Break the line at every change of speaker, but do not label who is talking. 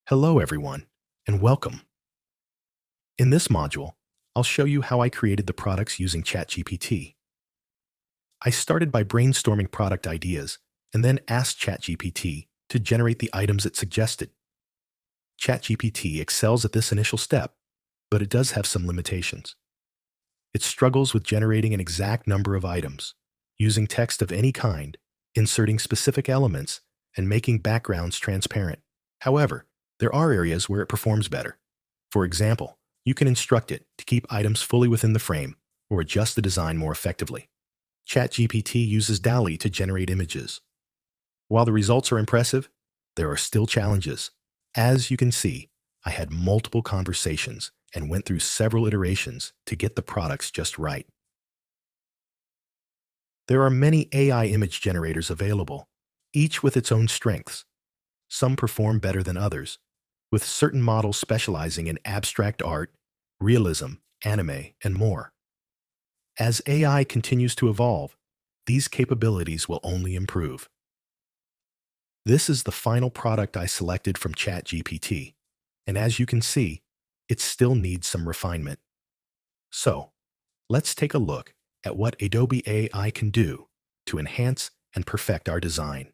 Hello everyone, and welcome. In this module, I'll show you how I created the products using ChatGPT. I started by brainstorming product ideas and then asked ChatGPT to generate the items it suggested. ChatGPT excels at this initial step, but it does have some limitations. It struggles with generating an exact number of items, using text of any kind, inserting specific elements, and making backgrounds transparent. However, there are areas where it performs better. For example, you can instruct it to keep items fully within the frame or adjust the design more effectively. ChatGPT uses DALL-E to generate images. While the results are impressive, there are still challenges. As you can see, I had multiple conversations and went through several iterations to get the products just right. There are many AI image generators available, each with its own strengths. Some perform better than others, with certain models specializing in abstract art, realism, anime, and more. As AI continues to evolve, these capabilities will only improve. This is the final product I selected from ChatGPT, and as you can see, it still needs some refinement. So, let's take a look at what Adobe AI can do to enhance and perfect our design.